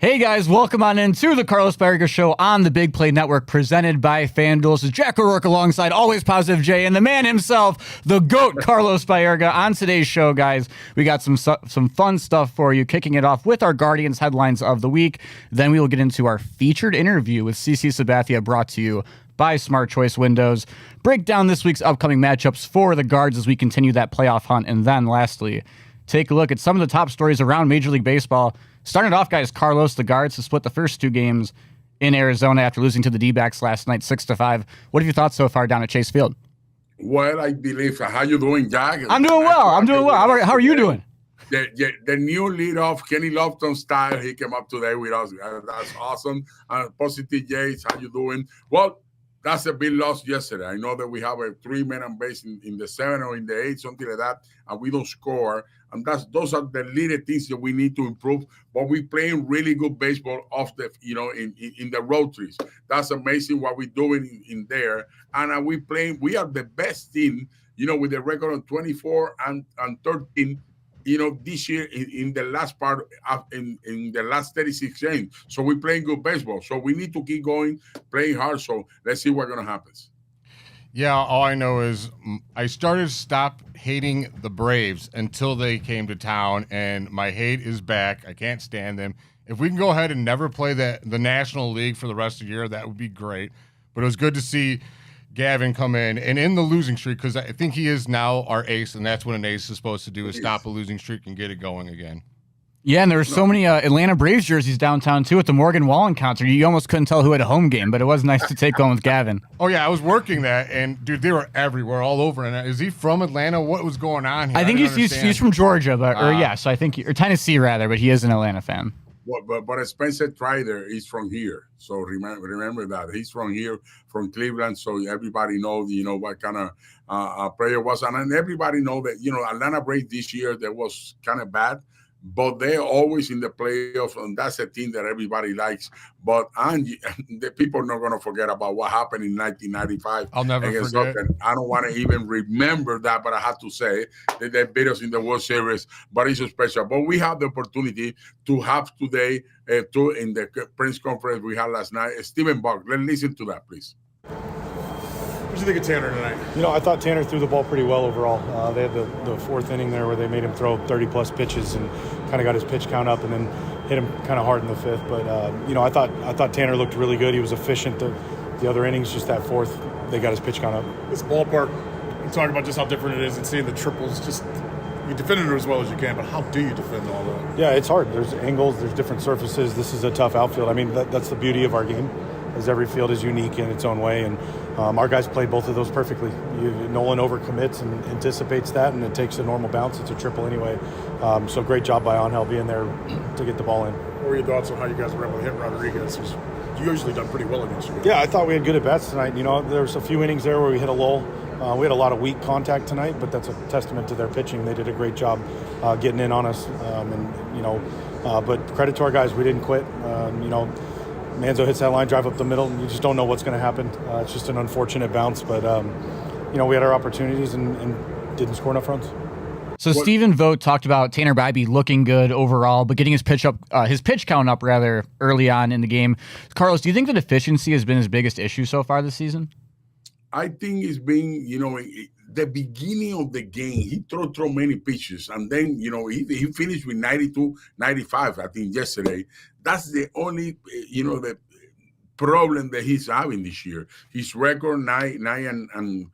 Hey guys, welcome on into the Carlos Baerga Show on the Big Play Network, presented by FanDuel. This is Jack O'Rourke alongside always positive Jay and the man himself, the GOAT, Carlos Baerga. On today's show, guys, we got some fun stuff for you, kicking it off with our Guardians headlines of the week. Then we will get into our featured interview with CC Sabathia, brought to you by Smart Choice Windows. Break down this week's upcoming matchups for the Guards as we continue that playoff hunt. And then lastly, take a look at some of the top stories around Major League Baseball. Starting it off, guys, Carlos, the Guards have split the first two games in Arizona after losing to the D-backs last night, 6-5. What have you thought so far down at Chase Field? Well, I believe. How you doing, Jack? I'm doing well. How are you doing? The new leadoff, Kenny Lofton style, he came up today with us. That's awesome. Positive Jays, how you doing? Well, that's a big loss yesterday. I know that we have a 3-man on base in the 7 or in the 8, something like that, and we don't score. And those are the little things that we need to improve. But we're playing really good baseball off the, in the road trees. That's amazing what we're doing in there. And we are the best team, with the record of 24 and 13. This year in the last part in the last 36 games. So we're playing good baseball. So we need to keep going, playing hard. So let's see what's going to happen. Yeah, all I know is I started to stop hating the Braves until they came to town, and my hate is back. I can't stand them. If we can go ahead and never play the National League for the rest of the year, that would be great. But it was good to see Gavin come in and in the losing streak, because I think he is now our ace, and that's what an ace is supposed to do, is stop a losing streak and get it going again. Yeah, and there were so many Atlanta Braves jerseys downtown, too, at the Morgan Wallen concert. You almost couldn't tell who had a home game, but it was nice to take one with Gavin. Oh, yeah, I was working that, and, dude, they were everywhere, all over. And is he from Atlanta? What was going on here? I think he's from Georgia, so I think, or Tennessee, rather, but he is an Atlanta fan. But Spencer Strider is from here, so remember that he's from here, from Cleveland. So everybody knows, what kind of player was, and everybody know that Atlanta Braves this year that was kind of bad, but they're always in the playoffs, and that's a team that everybody likes. But the people are not going to forget about what happened in 1995. I'll never forget. I don't want to even remember that, but I have to say that they beat us in the World Series. But it's special. But we have the opportunity to have today, in the press conference we had last night, Stephen Buck. Let's listen to that, please. What did you think of Tanner tonight? I thought Tanner threw the ball pretty well overall. They had the fourth inning there where they made him throw 30-plus pitches and kind of got his pitch count up, and then hit him kind of hard in the fifth. But I thought Tanner looked really good. He was efficient. The other innings, just that fourth, they got his pitch count up. This ballpark, you talk about just how different it is, and seeing the triples. Just you defended it as well as you can, but how do you defend all that? Yeah, it's hard. There's angles. There's different surfaces. This is a tough outfield. I mean, that's the beauty of our game, is every field is unique in its own way, and our guys played both of those perfectly. Nolan overcommits and anticipates that, and it takes a normal bounce. It's a triple anyway. So great job by Angel being there to get the ball in. What were your thoughts on how you guys were able to hit Rodriguez? You usually done pretty well against you. Yeah, I thought we had good at-bats tonight. There was a few innings there where we hit a lull. We had a lot of weak contact tonight, but that's a testament to their pitching. They did a great job getting in on us. But credit to our guys. We didn't quit. Manzo hits that line drive up the middle, and you just don't know what's going to happen. It's just an unfortunate bounce, but we had our opportunities and didn't score enough runs. So Stephen Vogt talked about Tanner Bybee looking good overall, but getting his pitch count up rather early on in the game. Carlos, do you think that efficiency has been his biggest issue so far this season? I think it's been, the beginning of the game, he threw many pitches, and then, he finished with 92, 95, I think, yesterday. That's the only, the problem that he's having this year. His record 9-9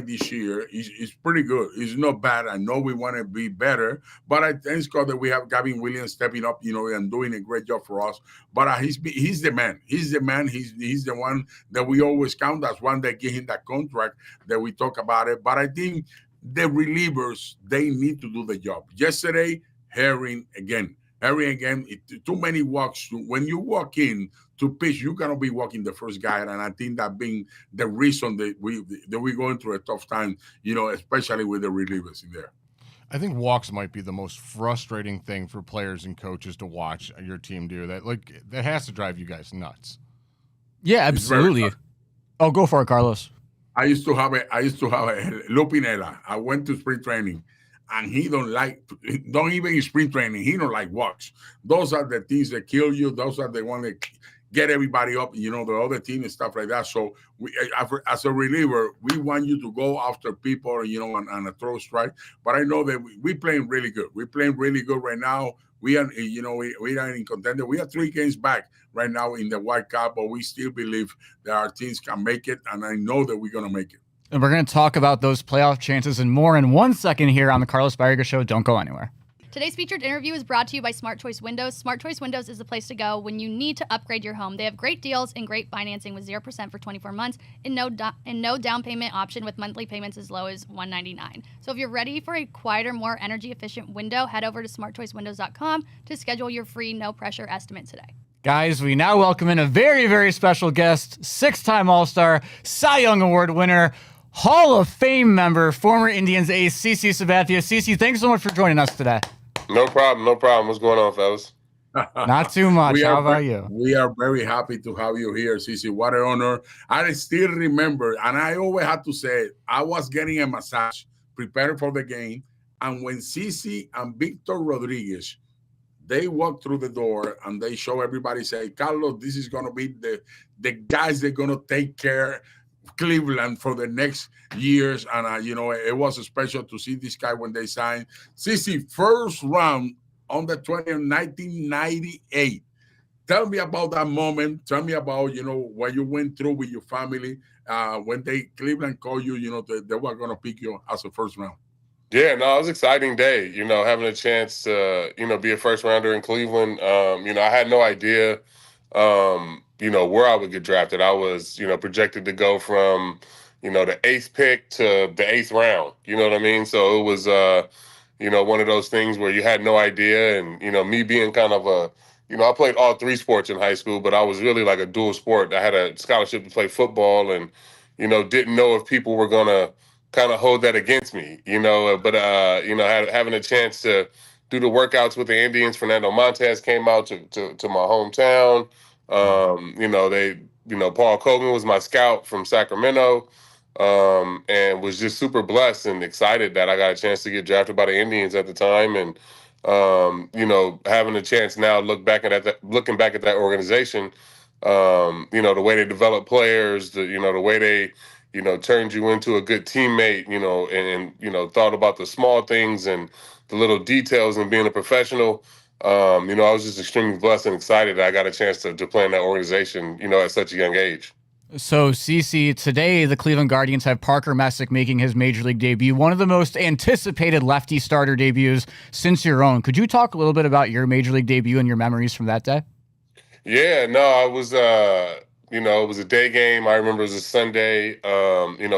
this year is pretty good. It's not bad. I know we want to be better, but I thank God that we have Gavin Williams stepping up, and doing a great job for us. But he's the man. He's the man. He's the one that we always count as one that gave him that contract that we talk about it. But I think the relievers, they need to do the job. Yesterday, Herring again, too many walks. When you walk in to pitch, you're gonna be walking the first guy, and I think that being the reason that we're going through a tough time, especially with the relievers in there. I think walks might be the most frustrating thing for players and coaches to watch your team do. That has to drive you guys nuts. Yeah, absolutely. Oh, go for it, Carlos. I used to have a Lupinella. I went to spring training, and he don't even in spring training, he don't like walks. Those are the things that kill you. Those are the ones that get everybody up, the other team and stuff like that. So we, as a reliever, we want you to go after people, and a throw strike. But I know that we playing really good. We're playing really good right now. We are, we are in contender. We are 3 games back right now in the White Cup, but we still believe that our teams can make it, and I know that we're going to make it. And we're going to talk about those playoff chances and more in 1 second here on the Carlos Baerga Show. Don't go anywhere. Today's featured interview is brought to you by Smart Choice Windows. Smart Choice Windows is the place to go when you need to upgrade your home. They have great deals and great financing with 0% for 24 months and no down payment option with monthly payments as low as $199. So if you're ready for a quieter, more energy-efficient window, head over to smartchoicewindows.com to schedule your free no-pressure estimate today. Guys, we now welcome in a very, very special guest, 6-time All-Star, Cy Young Award winner, Hall of Fame member, former Indians ace, CC Sabathia. CC, thanks so much for joining us today. No problem. What's going on, fellas? Not too much. How about you? We are very happy to have you here, CC. What an honor. I still remember, and I always had to say it, I was getting a massage, preparing for the game, and when CC and Victor Rodriguez, they walk through the door and they show everybody, say, Carlos, this is going to be the guys that are going to take care Cleveland for the next years. And it was special to see this guy when they signed. CC, first round on the 20th of 1998. Tell me about that moment. Tell me about what you went through with your family when Cleveland called you. They were going to pick you as a first round. Yeah, no, it was an exciting day. Having a chance to be a first rounder in Cleveland. I had no idea where I would get drafted. I was, projected to go from, the 8th pick to the 8th round. You know what I mean? So it was, one of those things where you had no idea. And, me being kind of I played all 3 sports in high school, but I was really like a dual sport. I had a scholarship to play football and, didn't know if people were going to kind of hold that against me, but, having a chance to do the workouts with the Indians. Fernando Montez came out to my hometown. Paul Coleman was my scout from Sacramento, and was just super blessed and excited that I got a chance to get drafted by the Indians at the time. And, having a chance now looking back at that organization, the way they develop players, the way they, turned you into a good teammate, and thought about the small things and the little details and being a professional. I was just extremely blessed and excited that I got a chance to play in that organization, at such a young age. So, CC, today the Cleveland Guardians have Parker Messick making his major league debut, one of the most anticipated lefty starter debuts since your own. Could you talk a little bit about your major league debut and your memories from that day? Yeah, no, I was, it was a day game. I remember it was a Sunday,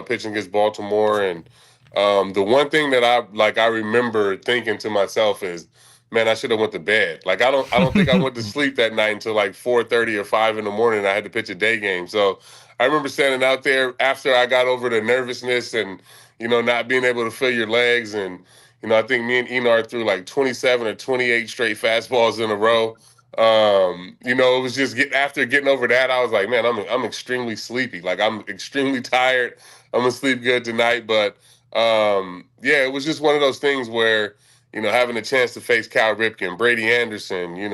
pitching against Baltimore. And the one thing that I remember thinking to myself is, man, I should have went to bed. Like, I don't think I went to sleep that night until like 4:30 or 5 in the morning. I had to pitch a day game. So I remember standing out there after I got over the nervousness and, not being able to feel your legs. And, I think me and Enar threw like 27 or 28 straight fastballs in a row. It was just after getting over that, I was like, man, I'm extremely sleepy. Like, I'm extremely tired. I'm gonna sleep good tonight. But it was just one of those things where, having a chance to face Cal Ripken, Brady Anderson, it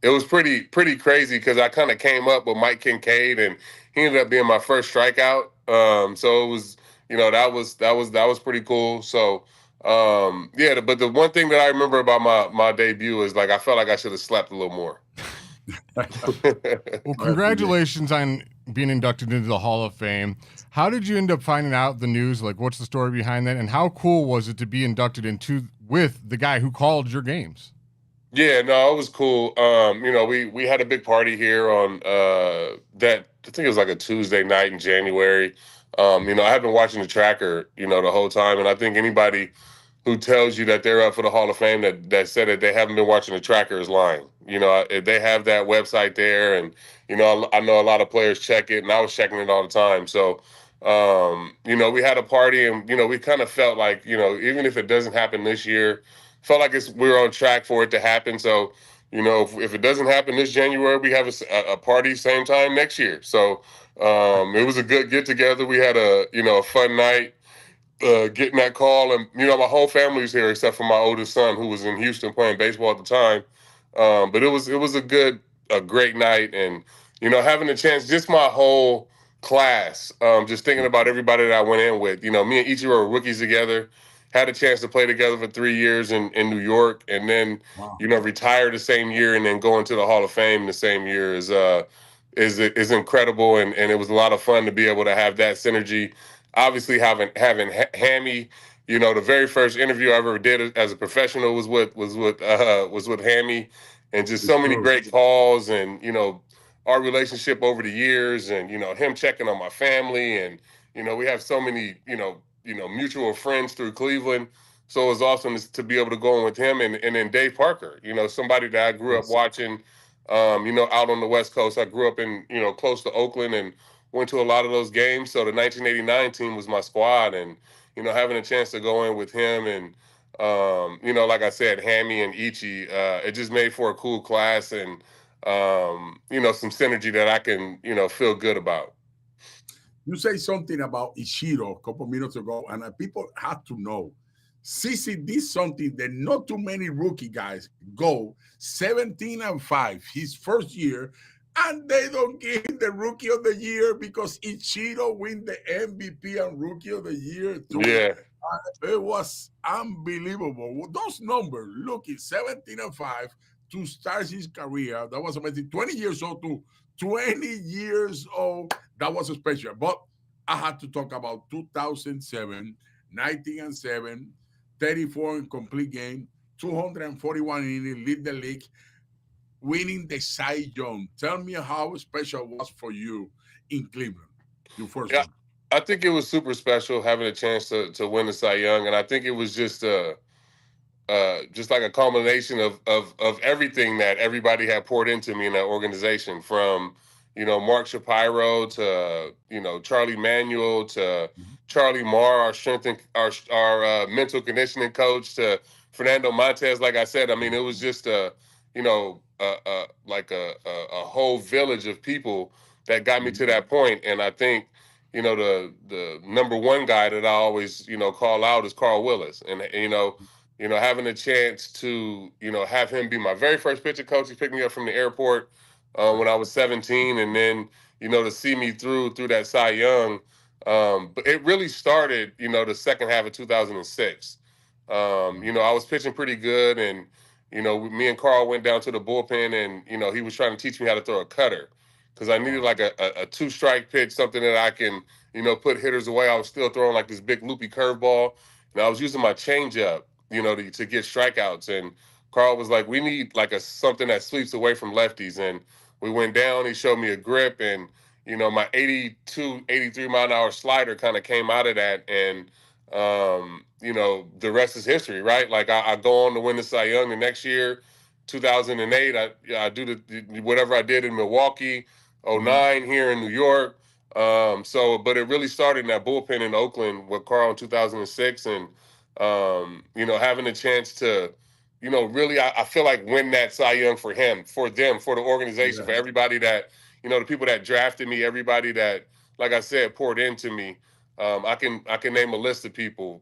was pretty crazy because I kind of came up with Mike Kincaid and he ended up being my first strikeout. So it was, that was pretty cool. So but the one thing that I remember about my debut is like I felt like I should have slept a little more. Well, congratulations on being inducted into the Hall of Fame. How did you end up finding out the news? Like, what's the story behind that? And how cool was it to be inducted with the guy who called your games? Yeah, no, it was cool. We had a big party here on I think it was like a Tuesday night in January. I had been watching the tracker, the whole time. And I think anybody who tells you that they're up for the Hall of Fame that said that they haven't been watching the tracker is lying. They have that website there, and I know a lot of players check it, and I was checking it all the time. So we had a party, and we kind of felt like even if it doesn't happen this year, felt like we're on track for it to happen. So if it doesn't happen this January, we have a party same time next year. So it was a good get together. We had a fun night. getting that call, and my whole family's here except for my oldest son, who was in Houston playing baseball at the time. But it was a great night, and having a chance, just my whole class, just thinking about everybody that I went in with. Me and Ichiro were rookies together, had a chance to play together for 3 years in New York, and then retired the same year, and then going to the Hall of Fame the same year is incredible, and it was a lot of fun to be able to have that synergy. Obviously, having Hammy, the very first interview I ever did as a professional was with Hammy, and just so many great calls, and our relationship over the years, and him checking on my family, and we have so many mutual friends through Cleveland. So it was awesome to be able to go in with him, and then Dave Parker, somebody that I grew up watching, out on the West Coast. I grew up in close to Oakland and went to a lot of those games. So the 1989 team was my squad, and having a chance to go in with him, and like I said, Hammy and Ichi, it just made for a cool class, and some synergy that I can feel good about. You say something about Ichiro a couple minutes ago, and people had to know. CC did something that not too many rookie guys go 17-5 his first year, and they don't give him the Rookie of the Year because Ichiro win the MVP and Rookie of the Year too. Yeah. It was unbelievable. Those numbers, look, 17-5 to start his career. That was amazing. 20 years old to 20 years old. That was special. But I had to talk about 2007, 19-7, 34 in complete game, 241 innings, lead the league, winning the Cy Young. Tell me how special it was for you in Cleveland, your first one. I think it was super special having a chance to win the Cy Young, and I think it was just like a culmination of everything that everybody had poured into me in that organization, from Mark Shapiro to Charlie Manuel to Charlie Marr, our strength and our mental conditioning coach, to Fernando Montes. Like I said, I mean, it was just like a whole village of people that got me to that point. And I think the number one guy that I always call out is Carl Willis, and having a chance to have him be my very first pitching coach. He picked me up from the airport when I was 17, and then to see me through that Cy Young. But it really started the second half of 2006. I was pitching pretty good, and me and Carl went down to the bullpen, and he was trying to teach me how to throw a cutter, because I needed like a two-strike pitch, something that I can put hitters away. I was still throwing like this big loopy curveball, and I was using my changeup to get strikeouts. And Carl was like, we need like something that sweeps away from lefties. And we went down, he showed me a grip, and my 82, 83 mile an hour slider kind of came out of that, and the rest is history, right? Like I go on to win the Cy Young the next year, 2008. I do whatever I did in Milwaukee, 09 here in New York. But it really started in that bullpen in Oakland with Carl in 2006, and having a chance to really, I feel like win that Cy Young for him, for them, for the organization, for everybody that the people that drafted me, everybody that, like I said, poured into me. I can name a list of people,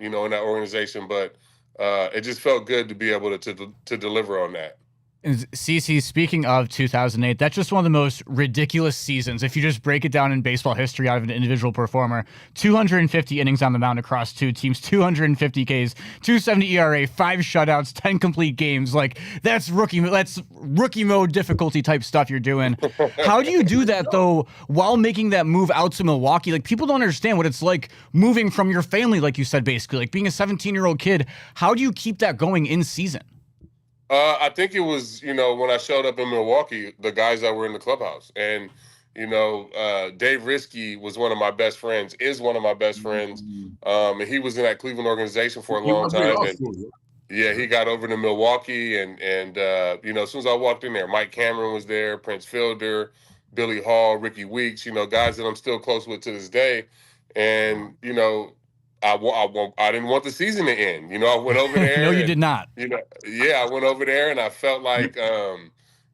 in that organization, but it just felt good to be able to deliver on that. And CC, speaking of 2008, that's just one of the most ridiculous seasons. If you just break it down in baseball history out of an individual performer, 250 innings on the mound across two teams, 250 Ks, 270 ERA, 5 shutouts, 10 complete games. Like that's rookie mode difficulty type stuff you're doing. How do you do that though, while making that move out to Milwaukee? Like people don't understand what it's like moving from your family, like you said, basically, like being a 17-year-old kid. How do you keep that going in season? I think it was, when I showed up in Milwaukee, the guys that were in the clubhouse. And, Dave Risky was one of my best friends, is one of my best friends. And he was in that Cleveland organization for a long time. And, yeah, he got over to Milwaukee. And as soon as I walked in there, Mike Cameron was there, Prince Fielder, Billy Hall, Ricky Weeks, guys that I'm still close with to this day. And, I didn't want the season to end. I went over there. No, you did not. I went over there and I felt like,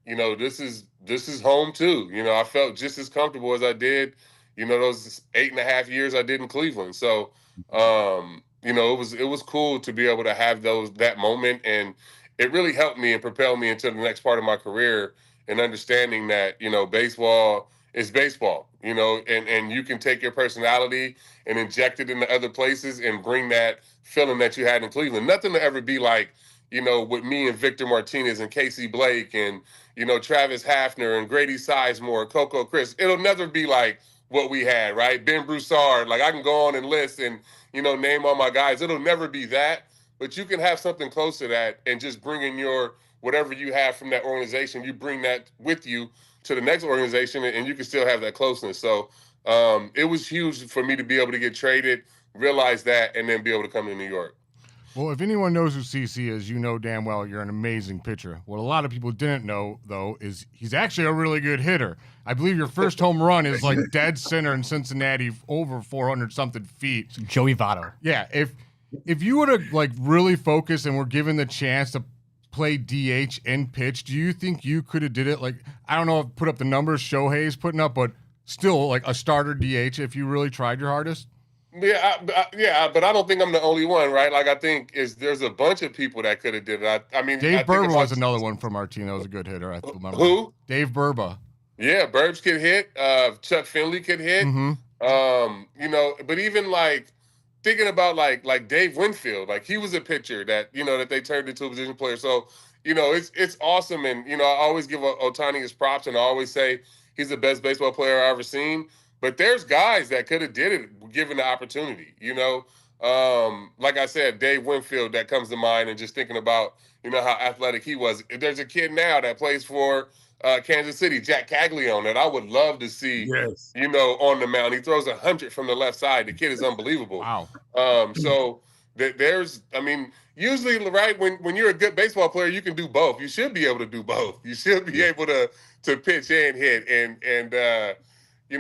this is home too. I felt just as comfortable as I did, those 8.5 years I did in Cleveland. So, it was cool to be able to have that moment, and it really helped me and propelled me into the next part of my career, and understanding that, baseball is baseball, and you can take your personality and inject it into other places and bring that feeling that you had in Cleveland. Nothing to ever be like, with me and Victor Martinez and Casey Blake and, Travis Hafner and Grady Sizemore, Coco Chris. It'll never be like what we had, right? Ben Broussard. Like, I can go on and list and, name all my guys. It'll never be that, but you can have something close to that and just bring in your whatever you have from that organization. You bring that with you to the next organization, and you can still have that closeness. So it was huge for me to be able to get traded, realize that, and then be able to come to New York. Well, if anyone knows who CC is, you know damn well you're an amazing pitcher. What a lot of people didn't know, though, is he's actually a really good hitter. I believe your first home run is like dead center in Cincinnati, over 400-something feet. Joey Votto. Yeah, if you would have like really focused and were given the chance to play DH and pitch, do you think you could have did it? Like, I don't know if put up the numbers Shohei's putting up, but still like a starter DH if you really tried your hardest? Yeah, but I don't think I'm the only one, right? Like, I think there's a bunch of people that could have did it. I mean, Dave Burba was another one from our team that was a good hitter. I remember. Who? Dave Burba. Yeah, Burbs could hit. Chuck Finley could hit. Mm-hmm. But even like thinking about like Dave Winfield, like he was a pitcher that that they turned into a position player. So it's awesome, and I always give Ohtani his props, and I always say he's the best baseball player I've ever seen. But there's guys that could have did it given the opportunity, like I said, Dave Winfield, that comes to mind, and just thinking about, how athletic he was. There's a kid now that plays for Kansas City, Jack Caglione, that I would love to see, on the mound. He throws 100 from the left side. The kid is unbelievable. Wow. So usually, right, when you're a good baseball player, you can do both. You should be able to do both. You should be able to pitch and hit. And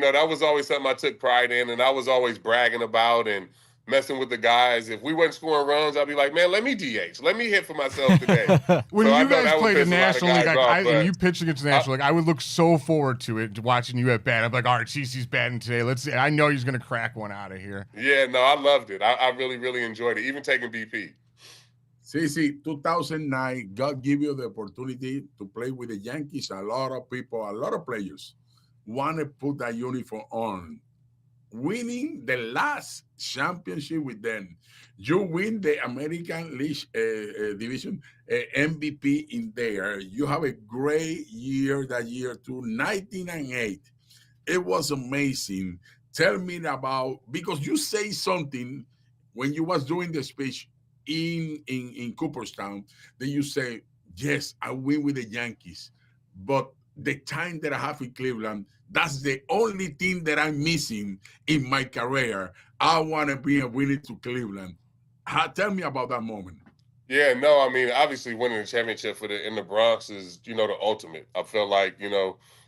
that was always something I took pride in, and I was always bragging about and messing with the guys. If we weren't scoring runs, I'd be like, man, let me DH. Let me hit for myself today. When so you guys played the National League, and you pitched against the National League, I would look so forward to it, watching you at bat. I'm like, all right, CC's batting today. Let's see. I know he's going to crack one out of here. Yeah, no, I loved it. I really, really enjoyed it, even taking BP. CC, 2009, God gave you the opportunity to play with the Yankees. A lot of people, a lot of players want to put that uniform on. Winning the last championship with them, you win the American League Division MVP in there. You have a great year that year too, 1908. It was amazing. Tell me about, because you say something when you was doing the speech in Cooperstown, then you say, yes, I win with the Yankees, but the time that I have in Cleveland, that's the only thing that I'm missing in my career. I want to be a winner to Cleveland. Tell me about that moment. Yeah, no, I mean, obviously winning the championship in the Bronx is, the ultimate. I feel like, when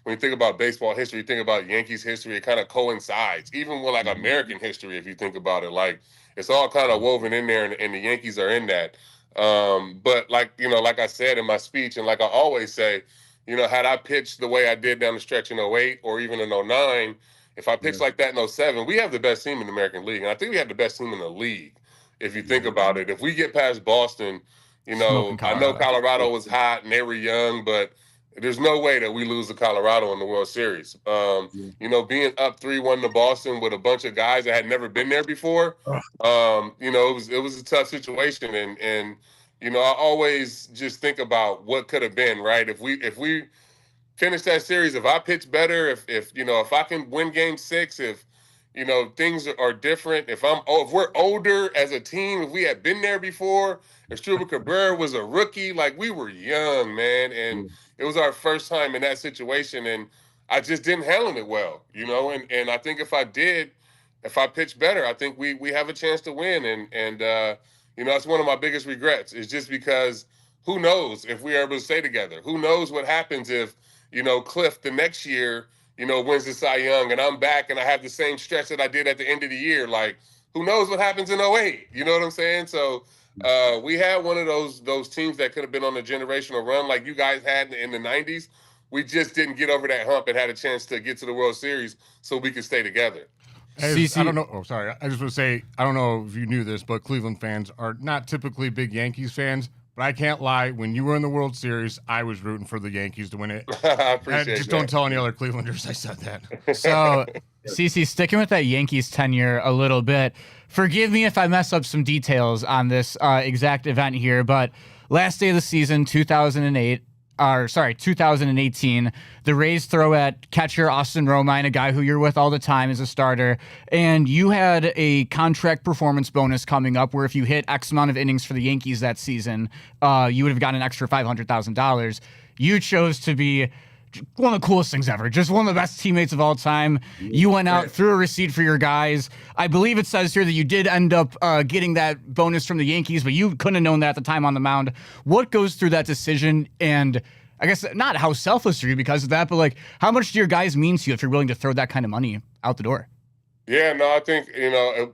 you think about baseball history, you think about Yankees history, it kind of coincides, even with like American history, if you think about it. Like, it's all kind of woven in there, and the Yankees are in that. But like, like I said in my speech, and like I always say, had I pitched the way I did down the stretch in 08 or even in 09, if I pitched like that in 07, we have the best team in the American League. And I think we have the best team in the league, if you think about it. If we get past Boston, I know Colorado was hot and they were young, but there's no way that we lose to Colorado in the World Series. Being up 3-1 to Boston with a bunch of guys that had never been there before, it was a tough situation. And I always just think about what could have been, right? If we finish that series, if I pitch better, if I can win Game 6, if things are different, if we're older as a team, if we had been there before, if Struber Cabrera was a rookie, like we were young, man, and it was our first time in that situation, and I just didn't handle it well, and I think if I pitched better, I think we have a chance to win, and that's one of my biggest regrets, is just because who knows if we are able to stay together? Who knows what happens if, Cliff the next year, wins the Cy Young and I'm back and I have the same stretch that I did at the end of the year. Like, who knows what happens in 08? You know what I'm saying? So we had one of those teams that could have been on a generational run like you guys had in the 90s. We just didn't get over that hump and had a chance to get to the World Series so we could stay together. I don't know. Oh, sorry. I just want to say, I don't know if you knew this, but Cleveland fans are not typically big Yankees fans. But I can't lie. When you were in the World Series, I was rooting for the Yankees to win it. I appreciate just that. don't tell any other Clevelanders I said that. So, CC, sticking with that Yankees tenure a little bit, forgive me if I mess up some details on this exact event here, but last day of the season, 2018, the Rays throw at catcher Austin Romine, a guy who you're with all the time as a starter, and you had a contract performance bonus coming up where if you hit X amount of innings for the Yankees that season, you would have gotten an extra $500,000. You chose to be one of the coolest things ever, just one of the best teammates of all time. You went out, threw a receipt for your guys. I believe it says here that you did end up getting that bonus from the Yankees, but you couldn't have known that at the time on the mound. What goes through that decision? And I guess not how selfless are you because of that, but like how much do your guys mean to you if you're willing to throw that kind of money out the door? Yeah, no, I think,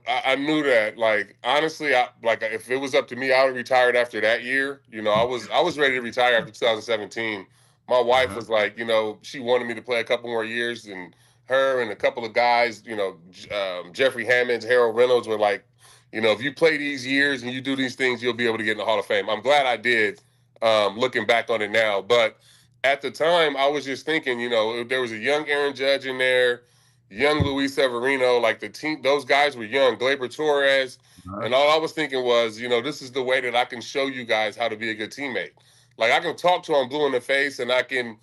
I knew that, like, honestly, if it was up to me, I would have retired after that year. I was ready to retire after 2017. My wife was like, she wanted me to play a couple more years, and her and a couple of guys, Jeffrey Hammonds, Harold Reynolds were like, if you play these years and you do these things, you'll be able to get in the Hall of Fame. I'm glad I did, looking back on it now. But at the time, I was just thinking, there was a young Aaron Judge in there, young Luis Severino, like the team, those guys were young, Gleyber Torres. And all I was thinking was, this is the way that I can show you guys how to be a good teammate. Like, I can talk to them blue in the face and I can,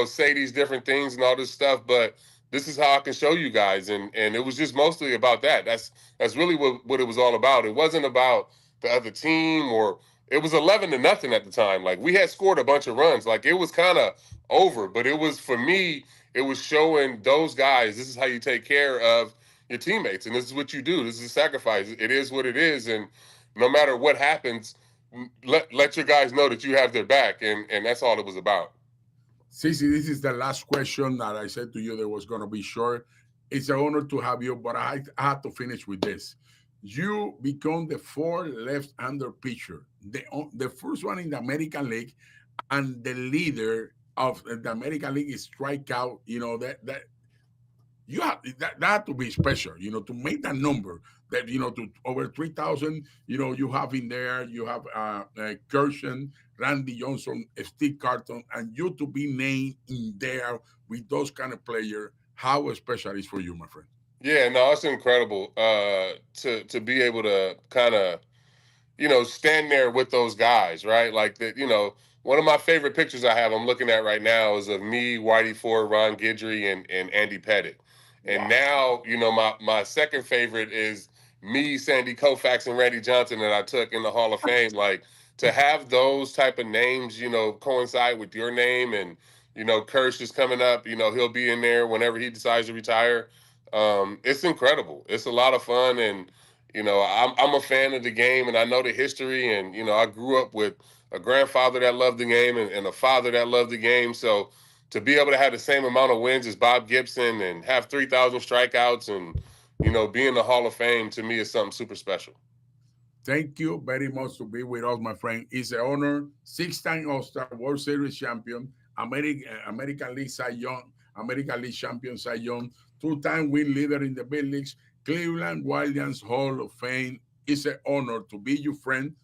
say these different things and all this stuff, but this is how I can show you guys. And it was just mostly about that. That's really what it was all about. It wasn't about the other team, or it was 11-0 at the time. Like, we had scored a bunch of runs. Like, it was kind of over, but it was, for me, it was showing those guys, this is how you take care of your teammates. And this is what you do. This is a sacrifice. It is what it is. And no matter what happens, let your guys know that you have their back, and that's all it was about. Cici, this is the last question that I said to you that was going to be short. It's an honor to have you, but I have to finish with this. You become the fourth left-hander pitcher, the first one in the American League, and the leader of the American League is strikeout. That you have that to be special. To make that number. That to over 3,000, you have in there, you have Kershaw, Randy Johnson, Steve Carton, and you to be named in there with those kind of players. How special is for you, my friend? Yeah, no, it's incredible to be able to kind of, stand there with those guys, right? Like that, one of my favorite pictures I have, I'm looking at right now, is of me, Whitey Ford, Ron Guidry, and Andy Pettitte. And now, my second favorite is me, Sandy Koufax, and Randy Johnson that I took in the Hall of Fame. Like, to have those type of names, coincide with your name, and, Kirsch is coming up, he'll be in there whenever he decides to retire. It's incredible. It's a lot of fun. And, I'm a fan of the game, and I know the history, and, I grew up with a grandfather that loved the game and a father that loved the game. So to be able to have the same amount of wins as Bob Gibson and have 3,000 strikeouts and, be in the Hall of Fame, to me, is something super special. Thank you very much to be with us, my friend. It's an honor. 6-time All-Star, World Series champion, American League Cy Young, American League champion Cy Young, 2-time win leader in the big leagues, Cleveland Guardians Hall of Fame. It's an honor to be your friend,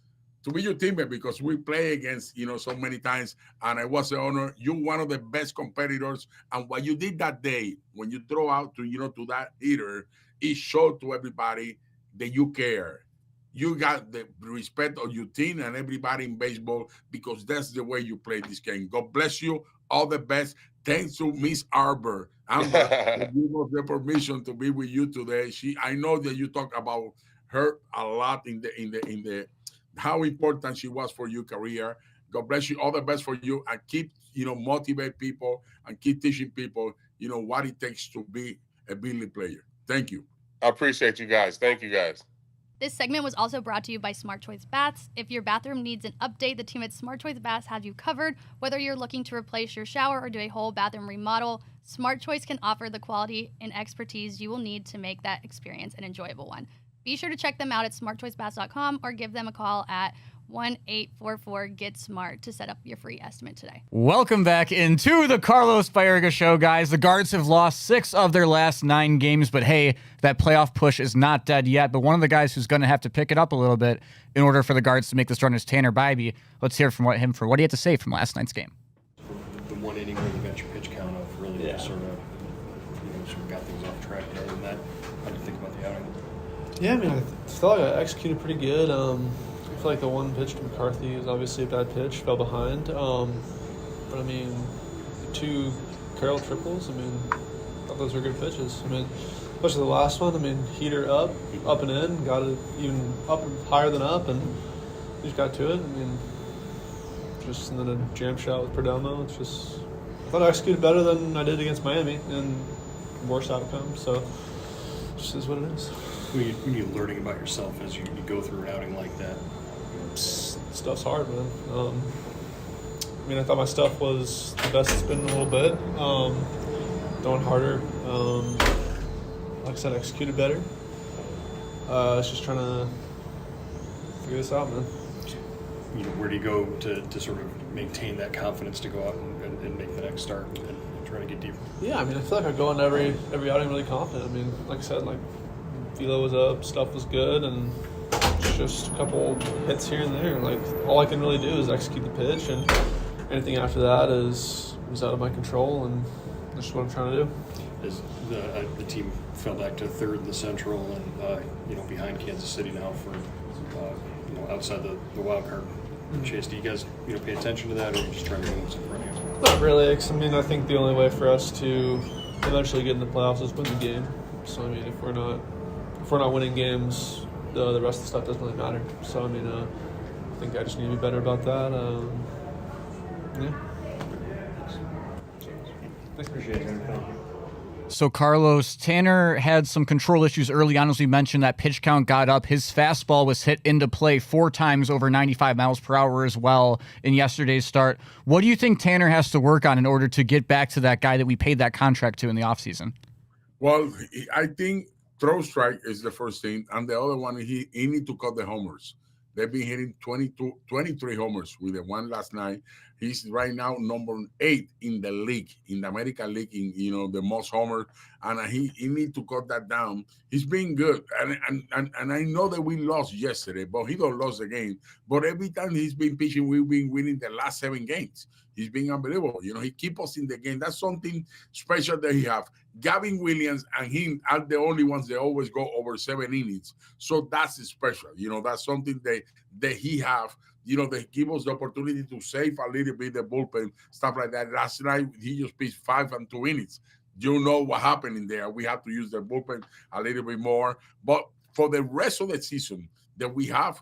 to be your teammate, because we play against, so many times, and it was an honor. You're one of the best competitors, and what you did that day, when you throw out to, to that hitter, it showed to everybody that you care. You got the respect of your team and everybody in baseball, because that's the way you play this game. God bless you. All the best. Thanks to Miss Amber for giving us the permission to be with you today. I know that you talk about her a lot in the how important she was for your career. God bless you. All the best for you, and keep motivate people and keep teaching people what it takes to be a big league player. Thank you. I appreciate you guys. Thank you guys. This segment was also brought to you by Smart Choice Baths. If your bathroom needs an update, the team at Smart Choice Baths has you covered. Whether you're looking to replace your shower or do a whole bathroom remodel, Smart Choice can offer the quality and expertise you will need to make that experience an enjoyable one. Be sure to check them out at smartchoicebaths.com or give them a call at 1-844-GET-SMART to set up your free estimate today. Welcome back into the Carlos Baerga Show, guys. The Guards have lost 6 of their last 9 games, but hey, that playoff push is not dead yet. But one of the guys who's going to have to pick it up a little bit in order for the Guards to make this run is Tanner Bybee. Let's hear from what he had to say from last night's game. The one inning where you got your pitch count of really just sort of got things off track. Other than that, how do you think about the outing? Yeah, I mean, I feel like I executed pretty good. I feel like the one pitch to McCarthy is obviously a bad pitch, fell behind. But I mean, the 2 Carroll triples, I mean, I thought those were good pitches. I mean, especially the last one, I mean, heater up and in, got it even up higher than up, and he just got to it. I mean, and then a jam shot with Perdomo. It's just, I thought I executed better than I did against Miami, and worse outcome. So, it just is what it is. When you're learning about yourself as you go through an outing like that? Stuff's hard, man. I mean, I thought my stuff was the best it's been in a little bit. Going harder. Like I said, executed better. It's just trying to figure this out, man. Where do you go to sort of maintain that confidence to go out and make the next start and try to get deeper? Yeah, I mean, I feel like I go in every outing really confident. I mean, like I said, like, velo was up, stuff was good, and just a couple hits here and there. Like, all I can really do is execute the pitch, and anything after that is out of my control, and that's what I'm trying to do. As the team fell back to 3rd in the Central and behind Kansas City now for outside the wild card chase, do you guys pay attention to that, or are you just trying to know what's in front of you? Not really. I mean, I think the only way for us to eventually get in the playoffs is win the game. So I mean, if we're not winning games, the rest of the stuff doesn't really matter. So I mean, I think I just need to be better about that. Yeah. Appreciate it. Thank you. So, Carlos, Tanner had some control issues early on, as we mentioned. That pitch count got up. His fastball was hit into play 4 times over 95 miles per hour as well in yesterday's start. What do you think Tanner has to work on in order to get back to that guy that we paid that contract to in the offseason? Well, I think throw strike is the first thing. And the other one, he need to cut the homers. They've been hitting 23 homers with the one last night. He's right now number 8 in the league, in the American League, in the most homers, and he need to cut that down. He's been good, and I know that we lost yesterday, but he don't lose the game. But every time he's been pitching, we've been winning the last 7 games. He's been unbelievable. He keep us in the game. That's something special that he have. Gavin Williams and him are the only ones that always go over 7 innings. So that's special. That's something that he have. They give us the opportunity to save a little bit the bullpen, stuff like that. Last night, he just pitched 5 and 2 innings. You know what happened in there. We have to use the bullpen a little bit more. But for the rest of the season that we have,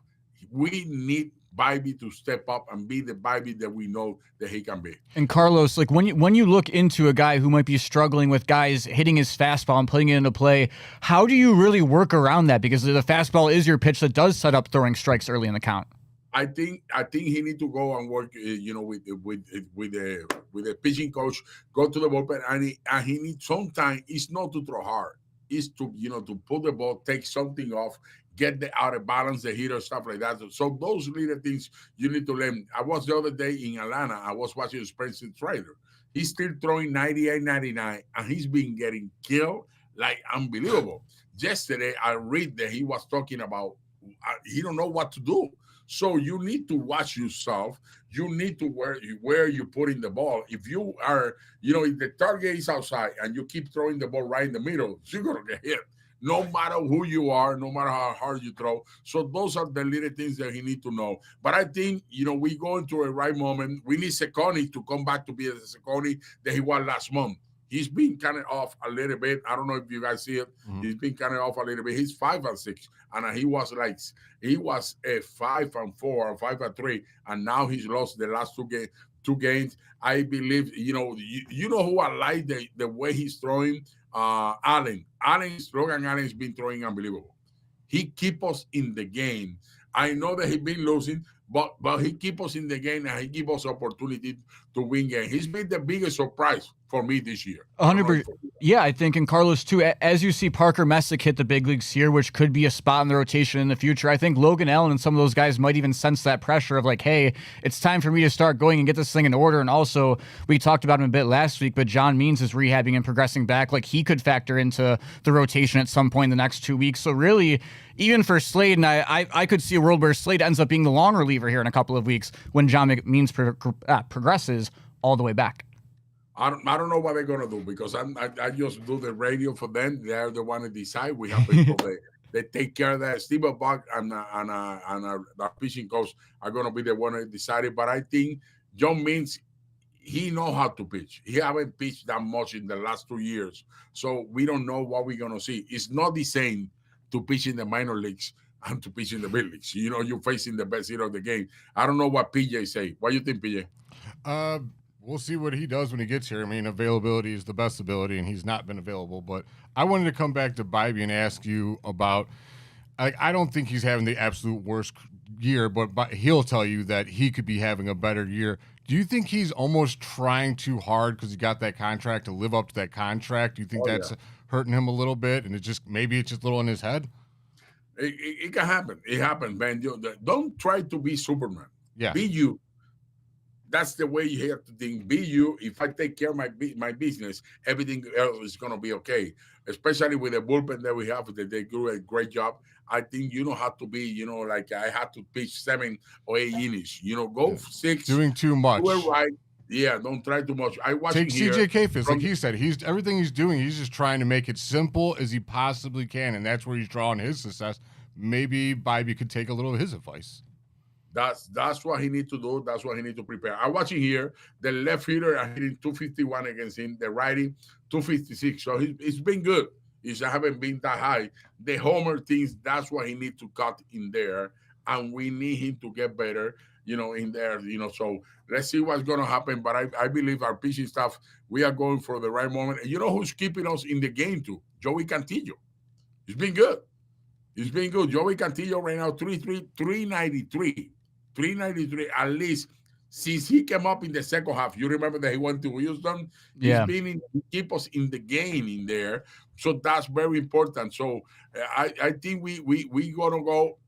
we need Bybee to step up and be the Bybee that we know that he can be. And Carlos, like when you look into a guy who might be struggling with guys hitting his fastball and putting it into play, how do you really work around that? Because the fastball is your pitch that does set up throwing strikes early in the count. I think he need to go and work, with the pitching coach. Go to the bullpen, and he needs sometimes. It's not to throw hard. It's to to put the ball, take something off, get the out of balance, the hitter, stuff like that. So those little things you need to learn. I was the other day in Atlanta. I was watching Spencer Strider. He's still throwing 98, 99, and he's been getting killed like unbelievable. Yesterday, I read that he was talking about he don't know what to do. So you need to watch yourself. You need to where you're putting the ball. If you are, if the target is outside and you keep throwing the ball right in the middle, you're going to get hit. No matter who you are, no matter how hard you throw. So those are the little things that he need to know. But I think, we go into a right moment. We need Seconi to come back to be the Seconi that he was last month. He's been kind of off a little bit. I don't know if you guys see it. Mm-hmm. He's been kind of off a little bit. He's 5 and 6, and he was a 5 and 4 or 5 and 3, and now he's lost the last two games. I believe you know who I like the way he's throwing. Logan Allen's been throwing unbelievable. He keep us in the game, I know that he's been losing, but he keeps us in the game and he gives us opportunity to win game. He's been the biggest surprise for me this year. 100%. Yeah, I think, and Carlos too, as you see Parker Messick hit the big leagues here, which could be a spot in the rotation in the future, I think Logan Allen and some of those guys might even sense that pressure of like, hey, it's time for me to start going and get this thing in order. And also, we talked about him a bit last week, but John Means is rehabbing and progressing back. Like, he could factor into the rotation at some point in the next 2 weeks. So really, even for Slade, and I could see a world where Slade ends up being the long reliever here in a couple of weeks when John Means progresses all the way back. I don't know what they're gonna do, because I just do the radio for them. They're the one to decide. We have people they take care of that. Steve Buck and the pitching coach are gonna be the one to decide it. But I think John Means, he knows how to pitch. He haven't pitched that much in the last 2 years, so we don't know what we're gonna see. It's not the same to pitch in the minor leagues and to pitch in the big leagues. You know, you're facing the best hitter of the game. I don't know what PJ say. What do you think, PJ? We'll see what he does when he gets here. I mean, availability is the best ability, and he's not been available. But I wanted to come back to Bybee and ask you about, I don't think he's having the absolute worst year, but he'll tell you that he could be having a better year. Do you think he's almost trying too hard because he got that contract to live up to that contract? Do you think that's hurting him a little bit, and maybe it's just a little in his head? It can happen. It happens, man. Don't try to be Superman. Yeah. Be you. That's the way you have to think. Be you. If I take care of my business, everything else is going to be okay. Especially with the bullpen that we have, that they do a great job. I think you don't have to be, like I had to pitch 7 or 8 innings. Go 6. Doing too much. Do it right. Yeah, don't try too much. I watch Take CJ Kayfis, like he said. Everything he's doing, he's just trying to make it simple as he possibly can, and that's where he's drawing his success. Maybe Bybee could take a little of his advice. That's what he needs to do. That's what he needs to prepare. I'm watching here. The left hitter are hitting 251 against him. The righty 256. So it's been good. It haven't been that high. The homer things, that's what he needs to cut in there, and we need him to get better. In there. So let's see what's going to happen. But I believe our pitching staff, we are going for the right moment. And you know who's keeping us in the game too? Joey Cantillo. It's been good. Joey Cantillo right now 393. 393 at least since he came up in the second half. You remember that he went to Houston? Yeah. He keep us in the game in there. So that's very important. So I think we gonna go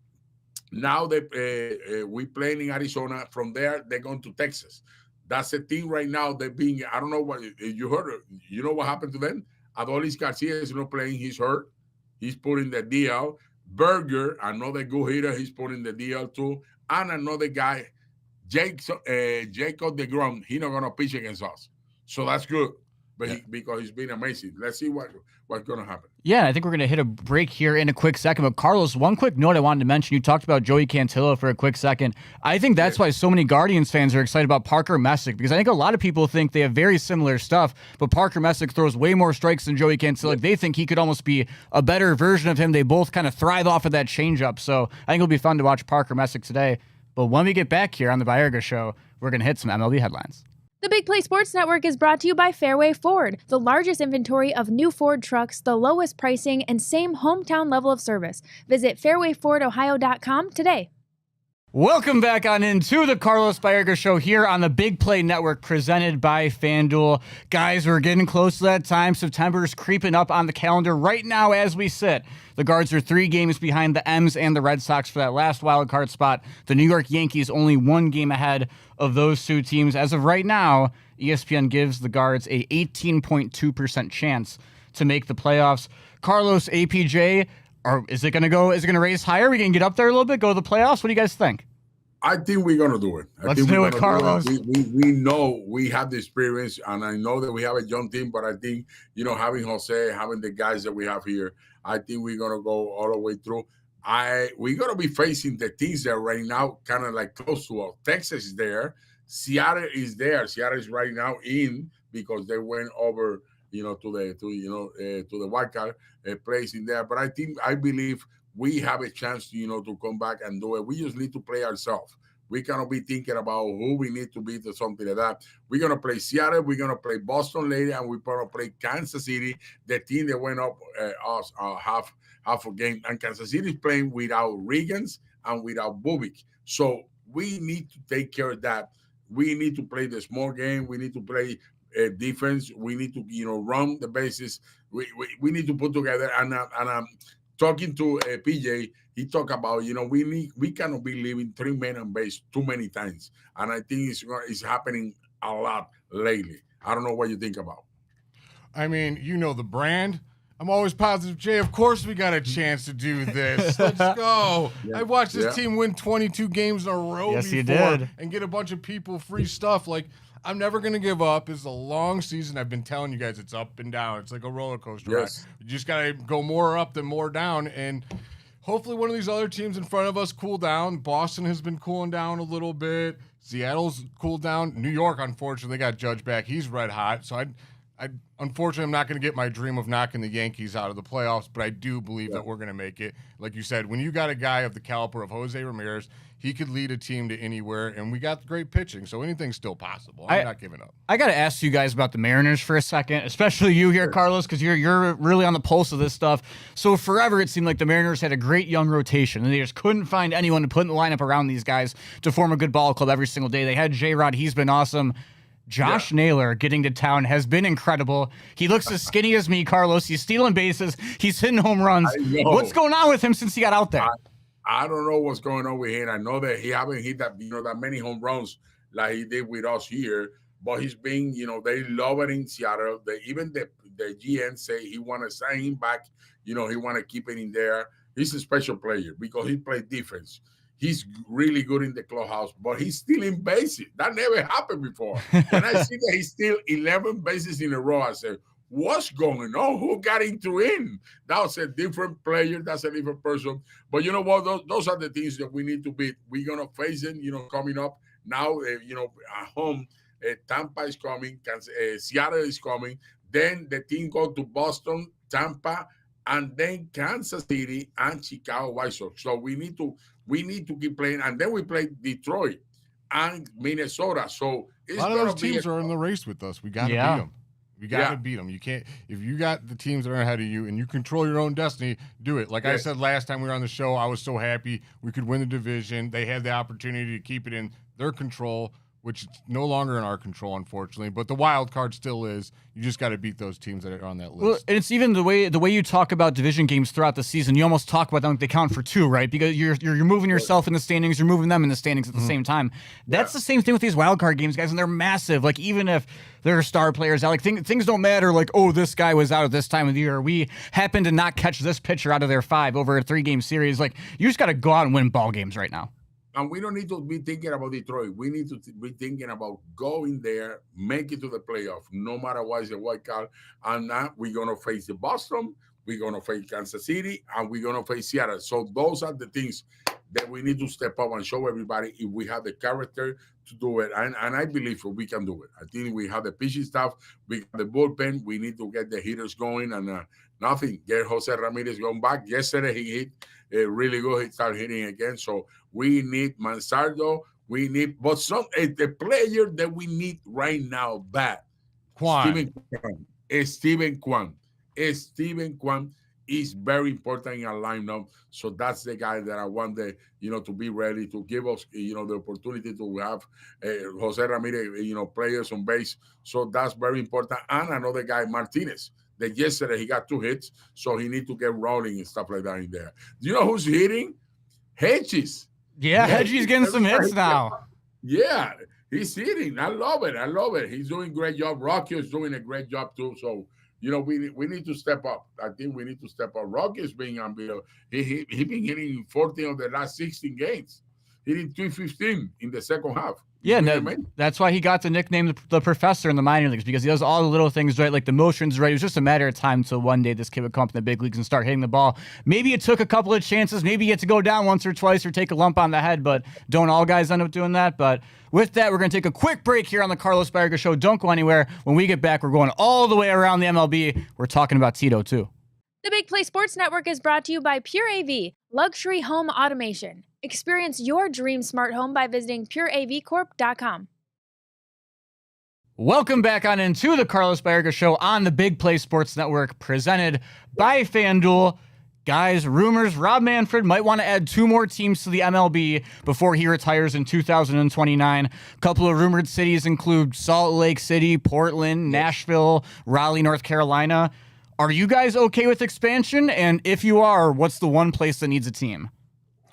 now that we playing in Arizona. From there, they're going to Texas. That's the thing right now. They're being, I don't know what you heard. You know what happened to them? Adolis Garcia is not playing. He's hurt. He's putting the DL. Berger, another good hitter, he's putting the DL too. And another guy, Jacob DeGrom, he's not going to pitch against us. So that's good. But because he's been amazing. Let's see what's going to happen. Yeah, I think we're going to hit a break here in a quick second. But Carlos, one quick note I wanted to mention. You talked about Joey Cantillo for a quick second. I think that's why so many Guardians fans are excited about Parker Messick, because I think a lot of people think they have very similar stuff, but Parker Messick throws way more strikes than Joey Cantillo. Like, they think he could almost be a better version of him. They both kind of thrive off of that changeup. So I think it'll be fun to watch Parker Messick today. But when we get back here on the Baerga Show, we're going to hit some MLB headlines. The Big Play Sports Network is brought to you by Fairway Ford, the largest inventory of new Ford trucks, the lowest pricing, and same hometown level of service. Visit fairwayfordohio.com today. Welcome back on into the Carlos Baerga Show here on the Big Play Network, presented by FanDuel. Guys, we're getting close to that time. September's creeping up on the calendar right now as we sit. The Guards are 3 games behind the M's and the Red Sox for that last wild card spot. The New York Yankees only 1 game ahead of those 2 teams. As of right now, ESPN gives the Guards a 18.2% chance to make the playoffs. Carlos, APJ, is it going to raise higher? We can get up there a little bit, go to the playoffs? What do you guys think? I think we're going to do it. Let's do it, Carlos. We know we have the experience, and I know that we have a young team, but I think, having Jose, having the guys that we have here, I think we're going to go all the way through. We're going to be facing the teams that right now kind of like close to us. Texas is there. Seattle is there. Seattle is right now in because they went over, to the wild card place in there. But I believe we have a chance, to come back and do it. We just need to play ourselves. We cannot be thinking about who we need to beat or something like that. We're going to play Seattle. We're going to play Boston later, and we're going to play Kansas City, the team that went up half a game. And Kansas City is playing without Riggins and without Bubik. So we need to take care of that. We need to play the small game. We need to play defense. We need to, run the bases. We need to put together. And I'm talking to PJ. He talked about, we cannot be leaving 3 men on base too many times. And I think it's happening a lot lately. I don't know what you think about. I mean, the brand. I'm always positive, Jay. Of course we got a chance to do this. Let's go. I watched this team win 22 games in a row Yes, before you did. and get a bunch of people free stuff. Like, I'm never going to give up. It's a long season. I've been telling you guys it's up and down. It's like a roller coaster ride. You just got to go more up than more down. And hopefully one of these other teams in front of us cool down. Boston has been cooling down a little bit. Seattle's cooled down. New York, unfortunately, got Judge back. He's red hot. So unfortunately, I'm not going to get my dream of knocking the Yankees out of the playoffs, but I do believe that we're going to make it. Like you said, when you got a guy of the caliber of Jose Ramirez, he could lead a team to anywhere, and we got great pitching, so anything's still possible. I'm not giving up. I got to ask you guys about the Mariners for a second, especially you here, Carlos, because you're really on the pulse of this stuff. So forever, it seemed like the Mariners had a great young rotation, and they just couldn't find anyone to put in the lineup around these guys to form a good ball club every single day. They had J-Rod. He's been awesome. Josh Naylor getting to town has been incredible. He looks as skinny as me, Carlos. He's stealing bases. He's hitting home runs. What's going on with him since he got out there? I don't know what's going on with him. I know that he haven't hit that many home runs like he did with us here, but he's been, they love it in Seattle. Even the GM say he want to sign him back. He want to keep it in there. He's a special player because he plays defense. He's really good in the clubhouse, but he's stealing bases. That never happened before. And I see that he steal 11 bases in a row. I said, what's going on? Who got into him? That was a different player. That's a different person. But you know what? Those are the things that we need to beat. We're going to face them, coming up. Now, at home, Tampa is coming. Seattle is coming. Then the team go to Boston, Tampa, and then Kansas City and Chicago White Sox. So we need to keep playing. And then we play Detroit and Minnesota. So a lot of those teams are in the race with us. We got to beat them. We got to beat them. You can't, if you got the teams that are ahead of you and you control your own destiny, do it. Like I said last time we were on the show, I was so happy we could win the division. They had the opportunity to keep it in their control, which is no longer in our control, unfortunately. But the wild card still is. You just got to beat those teams that are on that list. Well, and it's even the way you talk about division games throughout the season. You almost talk about them like they count for two, right? Because you're moving yourself in the standings, you're moving them in the standings at the same time. That's the same thing with these wild card games, guys, and they're massive. Like even if there are star players out, like things don't matter. Like, oh, this guy was out at this time of the year. We happen to not catch this pitcher out of their 5 over a 3-game series. Like you just got to go out and win ball games right now. And we don't need to be thinking about Detroit. We need to be thinking about going there, make it to the playoff, no matter what is the wild card. And now we're going to face the Boston, we're going to face Kansas City, and we're going to face Seattle. So those are the things that we need to step up and show everybody if we have the character to do it. And I believe we can do it. I think we have the pitching staff, we got the bullpen. We need to get the hitters going and nothing. Get Jose Ramirez going back. Yesterday he hit really good. He started hitting again. So we need Mansardo. We need, but the player that we need right now bad. Steven Kwan. Steven Kwan is very important in our lineup. So that's the guy that I want to be ready to give us, the opportunity to have Jose Ramirez, players on base. So that's very important. And another guy, Martinez, that yesterday he got 2 hits. So he need to get rolling and stuff like that in there. Do you know who's hitting? Hedges. Yeah, Hedges getting some hits now. Yeah, he's hitting. I love it. He's doing a great job. Rocky is doing a great job too. So, we need to step up. I think we need to step up. Rocky is being unbeatable. He been hitting 14 of the last 16 games. He did 215 in the second half. Yeah, that's why he got the nickname the professor in the minor leagues, because he does all the little things right, like the motions right. It was just a matter of time until one day this kid would come up in the big leagues and start hitting the ball. Maybe it took a couple of chances. Maybe you get to go down once or twice or take a lump on the head, but don't all guys end up doing that? But with that, we're going to take a quick break here on the Carlos Baerga Show. Don't go anywhere. When we get back, we're going all the way around the MLB. We're talking about Tito, too. The Big Play Sports Network is brought to you by Pure AV, luxury home automation. Experience your dream smart home by visiting pureavcorp.com. Welcome back on into the Carlos Baerga Show on the Big Play Sports Network, presented by FanDuel. Guys, rumors Rob Manfred might want to add 2 more teams to the MLB before he retires in 2029. A couple of rumored cities include Salt Lake City, Portland, Nashville, Raleigh, North Carolina. Are you guys okay with expansion? And if you are, what's the one place that needs a team?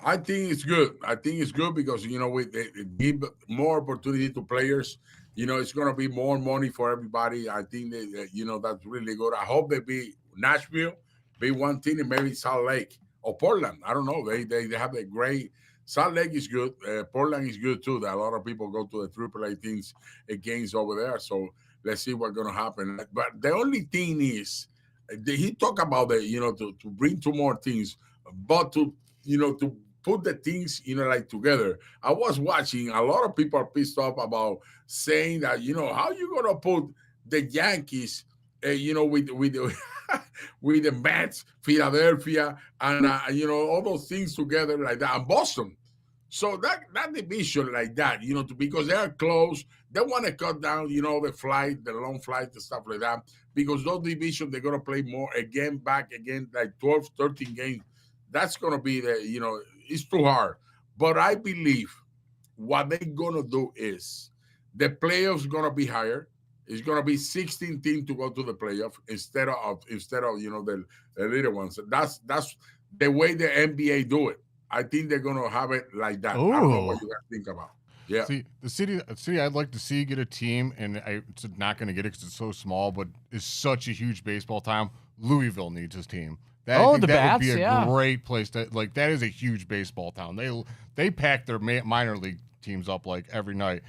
I think it's good. I think it's good because, it give more opportunity to players. It's going to be more money for everybody. I think that, that's really good. I hope they be Nashville, be one team, and maybe Salt Lake or Portland. I don't know. They have a great – Salt Lake is good. Portland is good, too. That a lot of people go to the AAA teams games over there. So let's see what's going to happen. But the only thing is he talked about to bring 2 more teams, but to put the things, together. I was watching, a lot of people are pissed off about saying that, how you going to put the Yankees, with the Mets, Philadelphia, and, all those things together like that, and Boston. So that division like that, because they are close, they want to cut down, the long flight and stuff like that, because those divisions, they're going to play more back again, like 12, 13 games. That's going to be it's too hard. But I believe what they're going to do is the playoffs going to be higher. It's going to be 16 teams to go to the playoff instead of the little ones. That's the way the NBA do it. I think they're going to have it like that. Ooh. I don't know what you guys think about. Yeah. See, the city I'd like to see get a team, and it's not going to get it because it's so small, but it's such a huge baseball town. Louisville needs his team. I think the that Bats, would be yeah. a great place to that is a huge baseball town. They pack their minor league teams up like every night.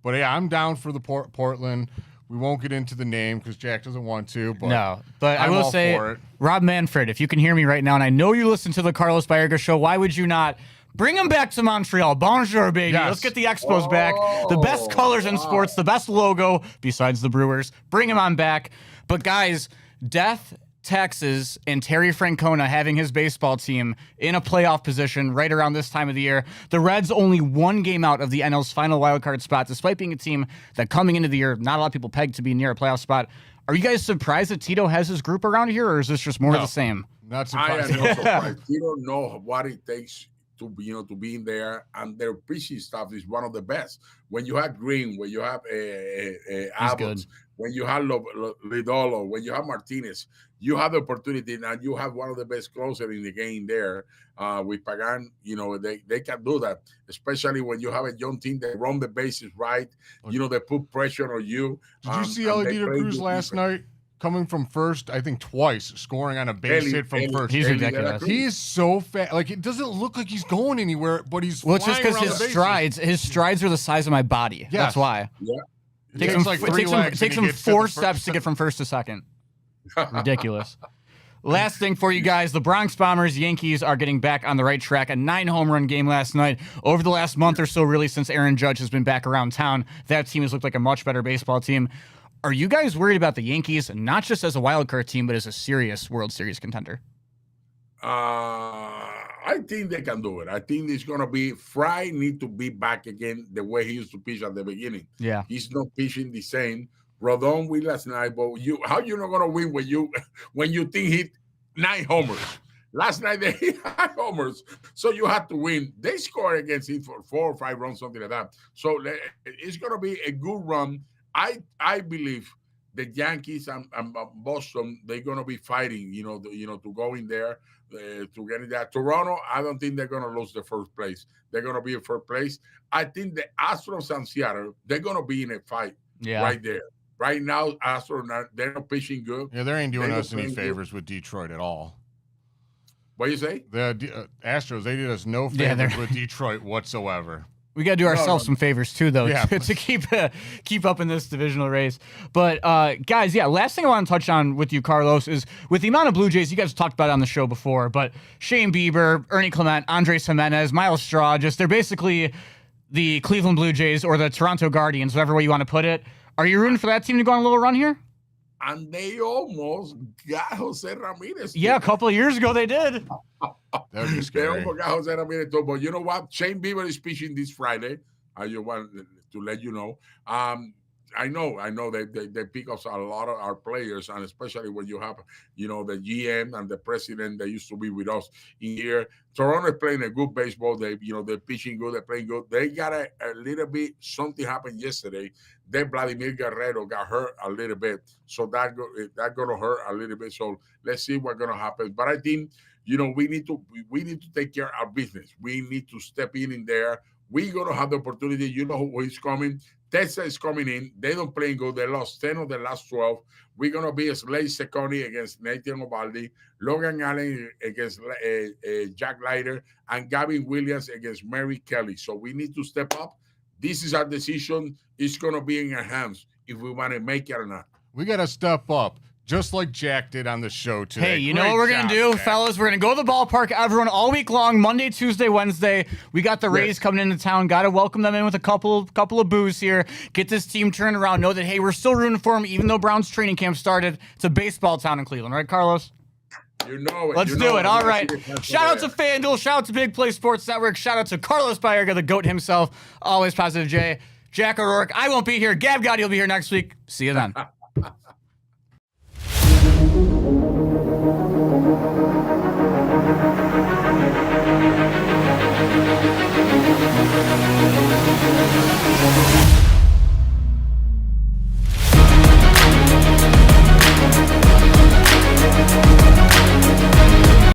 But yeah, I'm down for the Portland. We won't get into the name because Jack doesn't want to. But no, but I I'm will all say, for it. Rob Manfred, if you can hear me right now, and I know you listen to the Carlos Baerga Show, why would you not bring him back to Montreal? Bonjour, baby. Yes. Let's get the Expos back. The best colors in sports, the best logo besides the Brewers. Bring him on back. But guys, Death, Texas, and Terry Francona having his baseball team in a playoff position right around this time of the year. The Reds only 1 game out of the NL's final wildcard spot, despite being a team that coming into the year, not a lot of people pegged to be near a playoff spot. Are you guys surprised that Tito has his group around here, or is this just more of the same? Not I surprised. am not surprised. You don't know what it takes to be in there, and their pitching staff is one of the best. When you have Green, when you have Abbott, when you have Lidolo, when you have Martinez, you have the opportunity, and you have one of the best closers in the game there with Pagan. They can do that, especially when you have a young team that run the bases right. They put pressure on you. Did you see Ellie Cruz last night? Coming from first, I think twice, scoring on a base hit from first. He's ridiculous. He's so fast. Like, it doesn't look like he's going anywhere, but he's Well, it's just flying because around his strides are the size of my body. Yes. That's why. Yeah. It takes him 4 steps to get from first to second. Ridiculous. Last thing for you guys, the Bronx Bombers Yankees are getting back on the right track. A 9 home run game last night. Over the last month or so, really, since Aaron Judge has been back around town, that team has looked like a much better baseball team. Are you guys worried about the Yankees, not just as a wild card team, but as a serious World Series contender? I think they can do it. I think it's going to be Fry need to be back again the way he used to pitch at the beginning. Yeah. He's not pitching the same. Rodon win last night, but how you not going to win when you think he 9 homers? Last night they hit 9 homers, so you have to win. They scored against him for 4 or 5 runs, something like that. So it's going to be a good run. I believe the Yankees and Boston, they're going to be fighting, to go in there, to get in there. Toronto, I don't think they're going to lose the first place. They're going to be in first place. I think the Astros and Seattle, they're going to be in a fight right there. Right now, Astros, they're not pitching good. Yeah, they ain't doing us any favors with Detroit at all. What do you say? The Astros, they did us no favors with Detroit whatsoever. We got to do ourselves some favors, too, though, to keep up in this divisional race. But, guys, last thing I want to touch on with you, Carlos, is with the amount of Blue Jays, you guys talked about it on the show before, but Shane Bieber, Ernie Clement, Andres Jimenez, Miles Straw, they're basically the Cleveland Blue Jays or the Toronto Guardians, whatever way you want to put it. Are you rooting for that team to go on a little run here? and they almost got Jose Ramirez. Yeah, a couple of years ago they did. That would be They scary. almost got Jose Ramirez too. But you know what? Shane Bieber is pitching this Friday. I just want to let you know. I know they pick up a lot of our players, and especially when you have, the GM and the president that used to be with us in here. Toronto is playing a good baseball. They're pitching good, they're playing good. They got a little bit, something happened yesterday. Then Vladimir Guerrero got hurt a little bit. So that gonna hurt a little bit. So let's see what's gonna happen. But I think, we need to take care of our business. We need to step in there. We're going to have the opportunity. You know who is coming. Texas is coming in. They don't play good. They lost 10 of the last 12. We're going to be Slade Seconi against Nathan Ovaldi, Logan Allen against Jack Leiter, and Gavin Williams against Mary Kelly. So we need to step up. This is our decision. It's going to be in our hands if we want to make it or not. We got to step up. Just like Jack did on the show today. Hey, you know what we're going to do, Jack. fellas? We're going to go to the ballpark, everyone, all week long, Monday, Tuesday, Wednesday. We got the Rays coming into town. Got to welcome them in with a couple of boos here. Get this team turned around. Know that, hey, we're still rooting for them, even though Browns training camp started. It's a baseball town in Cleveland, right, Carlos? You know it. Let's do it. All right. Shout out to FanDuel. Shout out to Big Play Sports Network. Shout out to Carlos Baerga, the GOAT himself. Always positive, Jay. Jack O'Rourke. I won't be here. Gab Gotti will be here next week. See you then.